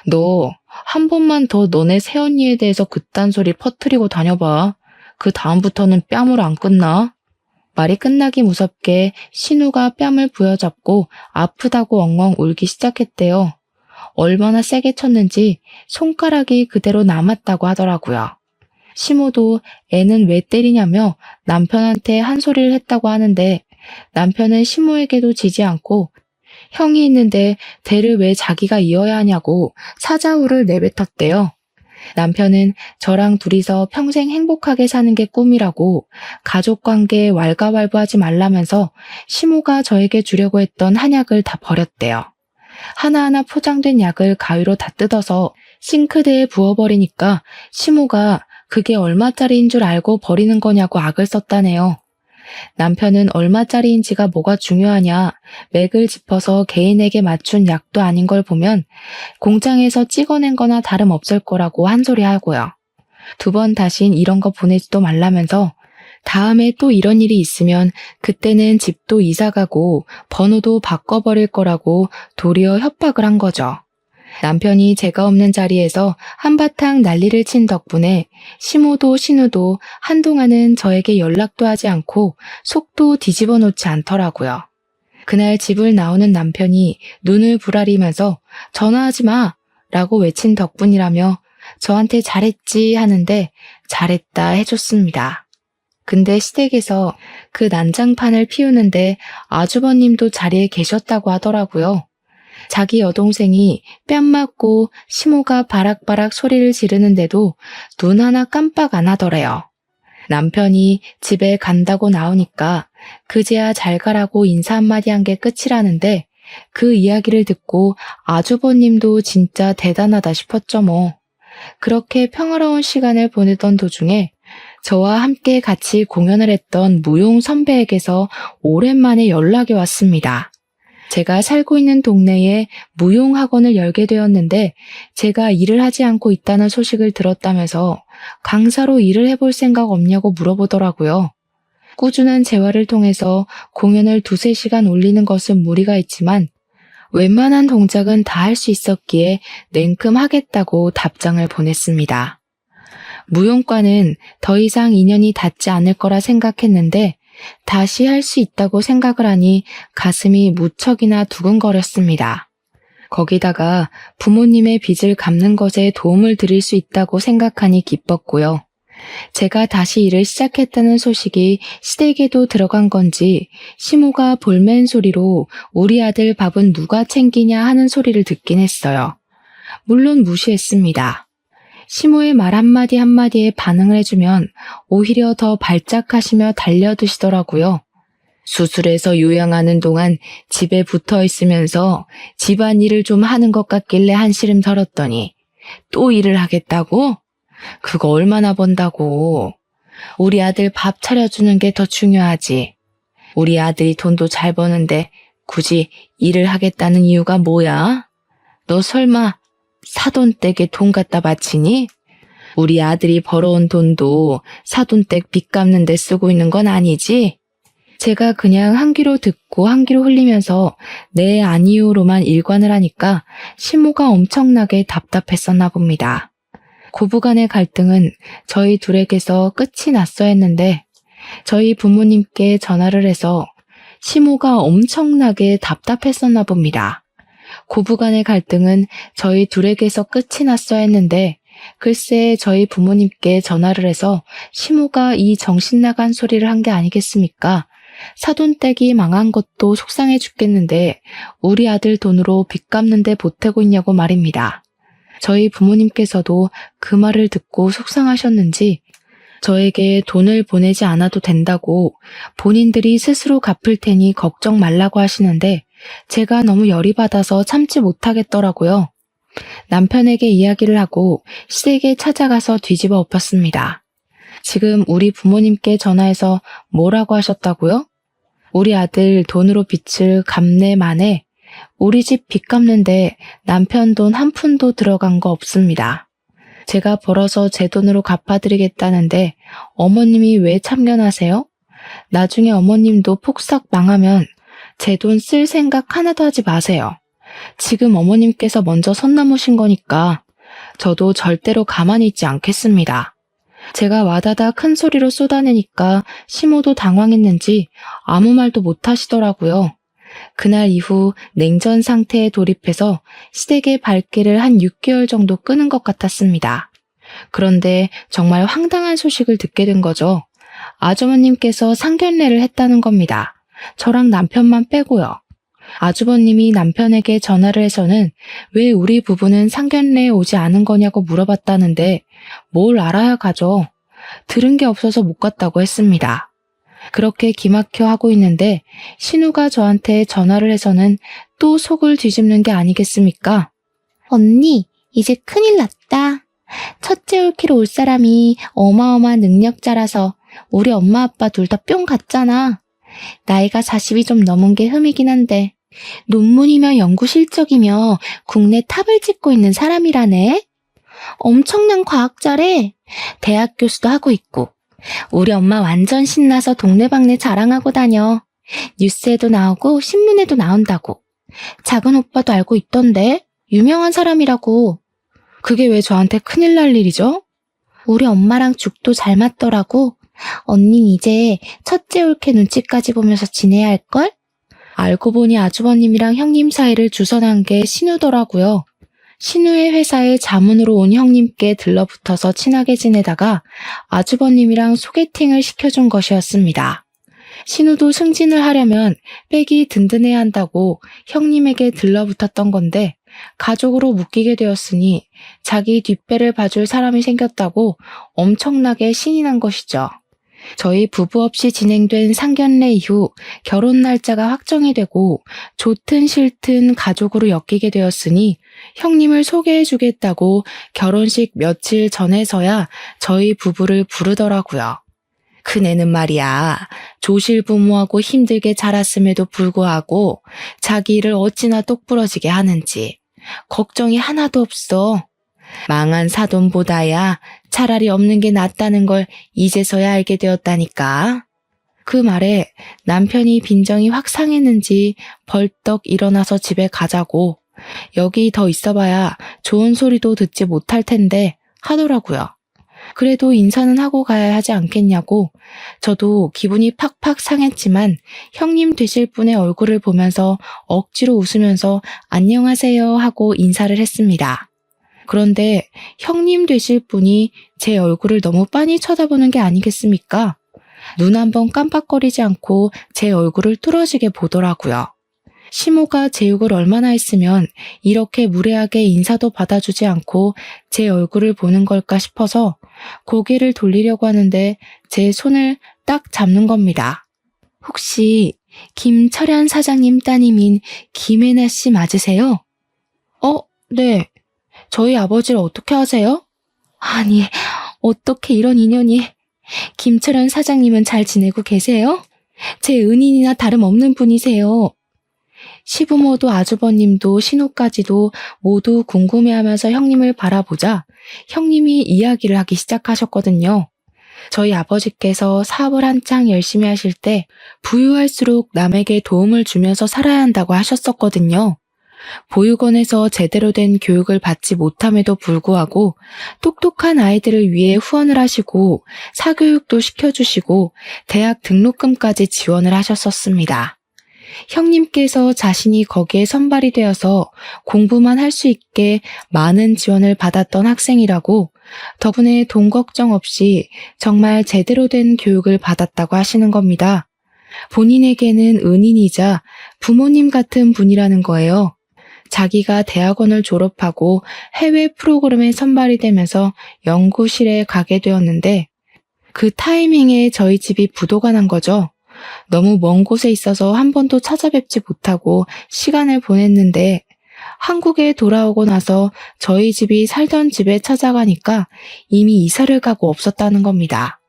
너 한 번만 더 너네 새언니에 대해서 그딴 소리 퍼뜨리고 다녀봐. 그 다음부터는 뺨으로 안 끝나. 말이 끝나기 무섭게 신우가 뺨을 부여잡고 아프다고 엉엉 울기 시작했대요. 얼마나 세게 쳤는지 손가락이 그대로 남았다고 하더라고요. 시모도 애는 왜 때리냐며 남편한테 한 소리를 했다고 하는데 남편은 시모에게도 지지 않고 형이 있는데 대를 왜 자기가 이어야 하냐고 사자후를 내뱉었대요. 남편은 저랑 둘이서 평생 행복하게 사는 게 꿈이라고 가족관계에 왈가왈부하지 말라면서 시모가 저에게 주려고 했던 한약을 다 버렸대요. 하나하나 포장된 약을 가위로 다 뜯어서 싱크대에 부어버리니까 시모가 그게 얼마짜리인 줄 알고 버리는 거냐고 악을 썼다네요. 남편은 얼마짜리인지가 뭐가 중요하냐, 맥을 짚어서 개인에게 맞춘 약도 아닌 걸 보면 공장에서 찍어낸 거나 다름없을 거라고 한 소리 하고요. 2번 다신 이런 거 보내지도 말라면서 다음에 또 이런 일이 있으면 그때는 집도 이사가고 번호도 바꿔버릴 거라고 도리어 협박을 한 거죠. 남편이 제가 없는 자리에서 한바탕 난리를 친 덕분에 시모도 신우도 한동안은 저에게 연락도 하지 않고 속도 뒤집어 놓지 않더라고요. 그날 집을 나오는 남편이 눈을 부라리면서 전화하지 마! 라고 외친 덕분이라며 저한테 잘했지 하는데 잘했다 해줬습니다. 근데 시댁에서 그 난장판을 피우는데 아주버님도 자리에 계셨다고 하더라고요. 자기 여동생이 뺨 맞고 시모가 바락바락 소리를 지르는데도 눈 하나 깜빡 안 하더래요. 남편이 집에 간다고 나오니까 그제야 잘 가라고 인사 한마디 한 게 끝이라는데 그 이야기를 듣고 아주버님도 진짜 대단하다 싶었죠 뭐. 그렇게 평화로운 시간을 보내던 도중에 저와 함께 같이 공연을 했던 무용 선배에게서 오랜만에 연락이 왔습니다. 제가 살고 있는 동네에 무용학원을 열게 되었는데 제가 일을 하지 않고 있다는 소식을 들었다면서 강사로 일을 해볼 생각 없냐고 물어보더라고요. 꾸준한 재활을 통해서 공연을 2-3시간 올리는 것은 무리가 있지만 웬만한 동작은 다 할 수 있었기에 냉큼 하겠다고 답장을 보냈습니다. 무용과는 더 이상 인연이 닿지 않을 거라 생각했는데 다시 할 수 있다고 생각을 하니 가슴이 무척이나 두근거렸습니다. 거기다가 부모님의 빚을 갚는 것에 도움을 드릴 수 있다고 생각하니 기뻤고요. 제가 다시 일을 시작했다는 소식이 시댁에도 들어간 건지 시모가 볼멘 소리로 우리 아들 밥은 누가 챙기냐 하는 소리를 듣긴 했어요. 물론 무시했습니다. 시모의 말 한마디 한마디에 반응을 해주면 오히려 더 발작하시며 달려드시더라고요. 수술해서 요양하는 동안 집에 붙어 있으면서 집안일을 좀 하는 것 같길래 한시름 털었더니 또 일을 하겠다고? 그거 얼마나 번다고. 우리 아들 밥 차려주는 게 더 중요하지. 우리 아들이 돈도 잘 버는데 굳이 일을 하겠다는 이유가 뭐야? 너 설마 사돈댁에 돈 갖다 바치니? 우리 아들이 벌어온 돈도 사돈댁 빚 갚는 데 쓰고 있는 건 아니지? 제가 그냥 한 귀로 듣고 한 귀로 흘리면서 네 아니요로만 일관을 하니까 시모가 엄청나게 답답했었나 봅니다. 고부간의 갈등은 저희 둘에게서 끝이 났어야 했는데 저희 부모님께 전화를 해서 시모가 엄청나게 답답했었나 봅니다. 고부간의 갈등은 저희 둘에게서 끝이 났어야 했는데 글쎄 저희 부모님께 전화를 해서 시모가 이 정신나간 소리를 한 게 아니겠습니까? 사돈댁이 망한 것도 속상해 죽겠는데 우리 아들 돈으로 빚 갚는데 보태고 있냐고 말입니다. 저희 부모님께서도 그 말을 듣고 속상하셨는지 저에게 돈을 보내지 않아도 된다고 본인들이 스스로 갚을 테니 걱정 말라고 하시는데 제가 너무 열이 받아서 참지 못하겠더라고요. 남편에게 이야기를 하고 시댁에 찾아가서 뒤집어 엎었습니다. 지금 우리 부모님께 전화해서 뭐라고 하셨다고요? 우리 아들 돈으로 빚을 갚네 마네. 우리 집 빚 갚는데 남편 돈 한 푼도 들어간 거 없습니다. 제가 벌어서 제 돈으로 갚아드리겠다는데 어머님이 왜 참견하세요? 나중에 어머님도 폭삭 망하면 제 돈 쓸 생각 하나도 하지 마세요. 지금 어머님께서 먼저 선 넘으신 거니까 저도 절대로 가만히 있지 않겠습니다. 제가 와다다 큰 소리로 쏟아내니까 시모도 당황했는지 아무 말도 못 하시더라고요. 그날 이후 냉전 상태에 돌입해서 시댁의 발길을 한 6개월 정도 끄는 것 같았습니다. 그런데 정말 황당한 소식을 듣게 된 거죠. 아주버님께서 상견례를 했다는 겁니다. 저랑 남편만 빼고요. 아주버님이 남편에게 전화를 해서는 왜 우리 부부는 상견례에 오지 않은 거냐고 물어봤다는데 뭘 알아야 가죠. 들은 게 없어서 못 갔다고 했습니다. 그렇게 기막혀 하고 있는데 신우가 저한테 전화를 해서는 또 속을 뒤집는 게 아니겠습니까? 언니, 이제 큰일 났다. 첫째 올키로 올 사람이 어마어마한 능력자라서 우리 엄마 아빠 둘 다 뿅 갔잖아. 나이가 40이 좀 넘은 게 흠이긴 한데 논문이며 연구 실적이며 국내 탑을 찍고 있는 사람이라네. 엄청난 과학자래. 대학 교수도 하고 있고. 우리 엄마 완전 신나서 동네방네 자랑하고 다녀. 뉴스에도 나오고 신문에도 나온다고. 작은 오빠도 알고 있던데. 유명한 사람이라고. 그게 왜 저한테 큰일 날 일이죠? 우리 엄마랑 죽도 잘 맞더라고. 언닌 이제 첫째 올케 눈치까지 보면서 지내야 할걸? 알고 보니 아주버님이랑 형님 사이를 주선한 게 신우더라고요. 신우의 회사에 자문으로 온 형님께 들러붙어서 친하게 지내다가 아주버님이랑 소개팅을 시켜준 것이었습니다. 신우도 승진을 하려면 백이 든든해야 한다고 형님에게 들러붙었던 건데 가족으로 묶이게 되었으니 자기 뒷배를 봐줄 사람이 생겼다고 엄청나게 신이 난 것이죠. 저희 부부 없이 진행된 상견례 이후 결혼 날짜가 확정이 되고 좋든 싫든 가족으로 엮이게 되었으니 형님을 소개해주겠다고 결혼식 며칠 전에서야 저희 부부를 부르더라고요. 큰애는 말이야, 조실부모하고 힘들게 자랐음에도 불구하고 자기 일을 어찌나 똑부러지게 하는지 걱정이 하나도 없어. 망한 사돈보다야 차라리 없는 게 낫다는 걸 이제서야 알게 되었다니까. 그 말에 남편이 빈정이 확 상했는지 벌떡 일어나서 집에 가자고, 여기 더 있어봐야 좋은 소리도 듣지 못할 텐데 하더라고요. 그래도 인사는 하고 가야 하지 않겠냐고 저도 기분이 팍팍 상했지만 형님 되실 분의 얼굴을 보면서 억지로 웃으면서 안녕하세요 하고 인사를 했습니다. 그런데 형님 되실 분이 제 얼굴을 너무 빤히 쳐다보는 게 아니겠습니까? 눈 한번 깜빡거리지 않고 제 얼굴을 뚫어지게 보더라고요. 시모가 제 욕을 얼마나 했으면 이렇게 무례하게 인사도 받아주지 않고 제 얼굴을 보는 걸까 싶어서 고개를 돌리려고 하는데 제 손을 딱 잡는 겁니다. 혹시 김철현 사장님 따님인 김혜나 씨 맞으세요? 네. 저희 아버지를 어떻게 아세요? 아니, 어떻게 이런 인연이. 김철현 사장님은 잘 지내고 계세요? 제 은인이나 다름없는 분이세요. 시부모도 아주버님도 신우까지도 모두 궁금해하면서 형님을 바라보자 형님이 이야기를 하기 시작하셨거든요. 저희 아버지께서 사업을 한창 열심히 하실 때 부유할수록 남에게 도움을 주면서 살아야 한다고 하셨었거든요. 보육원에서 제대로 된 교육을 받지 못함에도 불구하고 똑똑한 아이들을 위해 후원을 하시고 사교육도 시켜주시고 대학 등록금까지 지원을 하셨었습니다. 형님께서 자신이 거기에 선발이 되어서 공부만 할 수 있게 많은 지원을 받았던 학생이라고 덕분에 돈 걱정 없이 정말 제대로 된 교육을 받았다고 하시는 겁니다. 본인에게는 은인이자 부모님 같은 분이라는 거예요. 자기가 대학원을 졸업하고 해외 프로그램에 선발이 되면서 연구실에 가게 되었는데 그 타이밍에 저희 집이 부도가 난 거죠. 너무 먼 곳에 있어서 한 번도 찾아뵙지 못하고 시간을 보냈는데 한국에 돌아오고 나서 저희 집이 살던 집에 찾아가니까 이미 이사를 가고 없었다는 겁니다.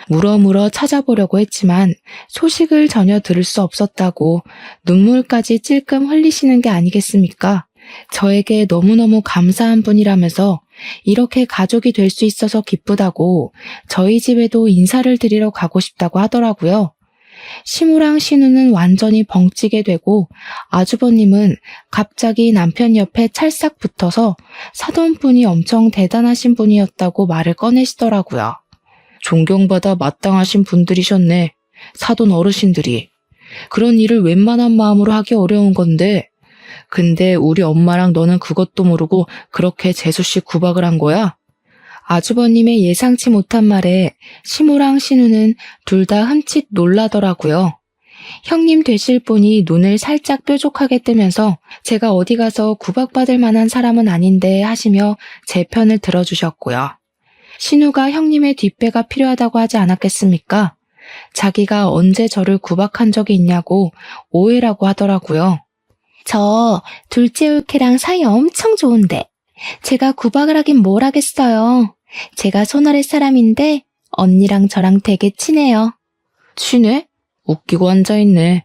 물어물어 찾아보려고 했지만 소식을 전혀 들을 수 없었다고 눈물까지 찔끔 흘리시는 게 아니겠습니까? 저에게 너무너무 감사한 분이라면서 이렇게 가족이 될 수 있어서 기쁘다고 저희 집에도 인사를 드리러 가고 싶다고 하더라고요. 시무랑 신우는 완전히 벙찌게 되고 아주버님은 갑자기 남편 옆에 찰싹 붙어서 사돈분이 엄청 대단하신 분이었다고 말을 꺼내시더라고요. 존경받아 마땅하신 분들이셨네. 사돈 어르신들이. 그런 일을 웬만한 마음으로 하기 어려운 건데 근데 우리 엄마랑 너는 그것도 모르고 그렇게 재수씨 구박을 한 거야? 아주버님의 예상치 못한 말에 시무랑 신우는 둘 다 흠칫 놀라더라고요. 형님 되실 분이 눈을 살짝 뾰족하게 뜨면서 제가 어디 가서 구박받을 만한 사람은 아닌데 하시며 제 편을 들어주셨고요. 신우가 형님의 뒷배가 필요하다고 하지 않았겠습니까? 자기가 언제 저를 구박한 적이 있냐고 오해라고 하더라고요. 저 둘째 올케랑 사이 엄청 좋은데 제가 구박을 하긴 뭘 하겠어요. 제가 손아래 사람인데 언니랑 저랑 되게 친해요. 친해? 웃기고 앉아있네.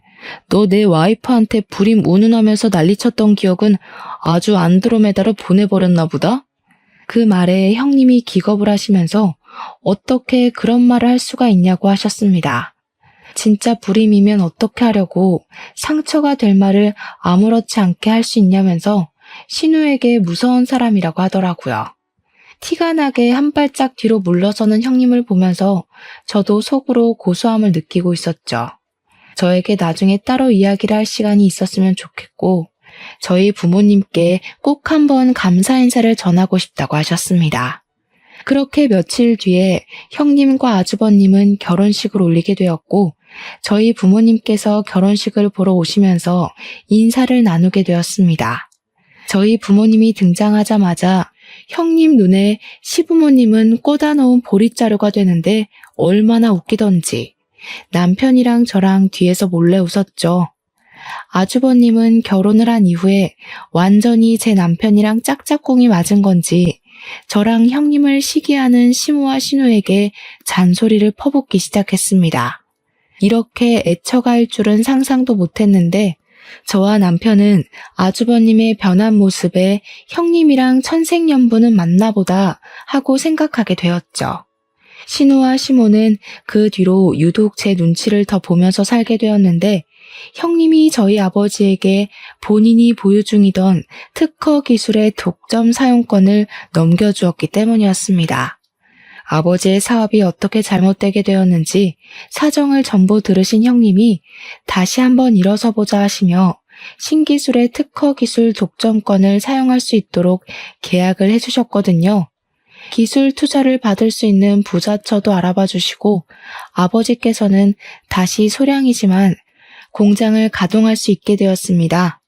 너 내 와이프한테 불임 운운하면서 난리쳤던 기억은 아주 안드로메다로 보내버렸나 보다? 그 말에 형님이 기겁을 하시면서 어떻게 그런 말을 할 수가 있냐고 하셨습니다. 진짜 불임이면 어떻게 하려고 상처가 될 말을 아무렇지 않게 할 수 있냐면서 신우에게 무서운 사람이라고 하더라고요. 티가 나게 한 발짝 뒤로 물러서는 형님을 보면서 저도 속으로 고소함을 느끼고 있었죠. 저에게 나중에 따로 이야기를 할 시간이 있었으면 좋겠고 저희 부모님께 꼭 한번 감사 인사를 전하고 싶다고 하셨습니다. 그렇게 며칠 뒤에 형님과 아주버님은 결혼식을 올리게 되었고 저희 부모님께서 결혼식을 보러 오시면서 인사를 나누게 되었습니다. 저희 부모님이 등장하자마자 형님 눈에 시부모님은 꽂아놓은 보릿자루가 되는데 얼마나 웃기던지 남편이랑 저랑 뒤에서 몰래 웃었죠. 아주버님은 결혼을 한 이후에 완전히 제 남편이랑 짝짝꿍이 맞은 건지 저랑 형님을 시기하는 시무와 신우에게 잔소리를 퍼붓기 시작했습니다. 이렇게 애처갈 줄은 상상도 못했는데 저와 남편은 아주버님의 변한 모습에 형님이랑 천생연분은 맞나보다 하고 생각하게 되었죠. 신우와 시모는 그 뒤로 유독 제 눈치를 더 보면서 살게 되었는데 형님이 저희 아버지에게 본인이 보유 중이던 특허 기술의 독점 사용권을 넘겨주었기 때문이었습니다. 아버지의 사업이 어떻게 잘못되게 되었는지 사정을 전부 들으신 형님이 다시 한번 일어서보자 하시며 신기술의 특허 기술 독점권을 사용할 수 있도록 계약을 해주셨거든요. 기술 투자를 받을 수 있는 부자처도 알아봐 주시고 아버지께서는 다시 소량이지만 공장을 가동할 수 있게 되었습니다.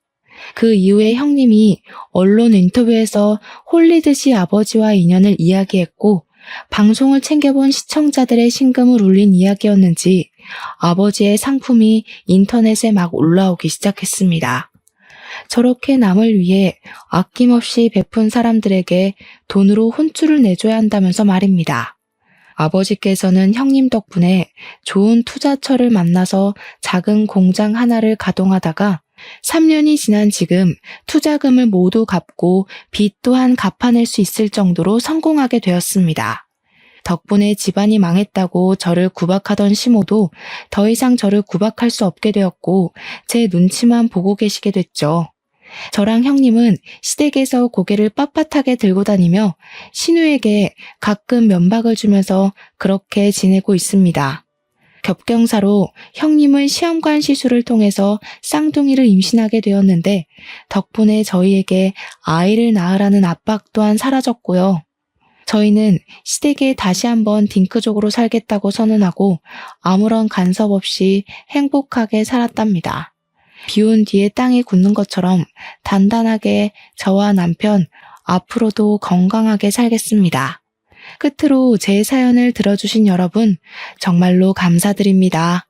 그 이후에 형님이 언론 인터뷰에서 홀리듯이 아버지와 인연을 이야기했고 방송을 챙겨본 시청자들의 심금을 울린 이야기였는지 아버지의 상품이 인터넷에 막 올라오기 시작했습니다. 저렇게 남을 위해 아낌없이 베푼 사람들에게 돈으로 혼쭐을 내줘야 한다면서 말입니다. 아버지께서는 형님 덕분에 좋은 투자처를 만나서 작은 공장 하나를 가동하다가 3년이 지난 지금 투자금을 모두 갚고 빚 또한 갚아낼 수 있을 정도로 성공하게 되었습니다. 덕분에 집안이 망했다고 저를 구박하던 시모도 더 이상 저를 구박할 수 없게 되었고 제 눈치만 보고 계시게 됐죠. 저랑 형님은 시댁에서 고개를 빳빳하게 들고 다니며 신우에게 가끔 면박을 주면서 그렇게 지내고 있습니다. 겹경사로 형님은 시험관 시술을 통해서 쌍둥이를 임신하게 되었는데 덕분에 저희에게 아이를 낳으라는 압박 또한 사라졌고요. 저희는 시댁에 다시 한번 딩크족으로 살겠다고 선언하고 아무런 간섭 없이 행복하게 살았답니다. 비온 뒤에 땅이 굳는 것처럼 단단하게 저와 남편 앞으로도 건강하게 살겠습니다. 끝으로 제 사연을 들어주신 여러분 정말로 감사드립니다.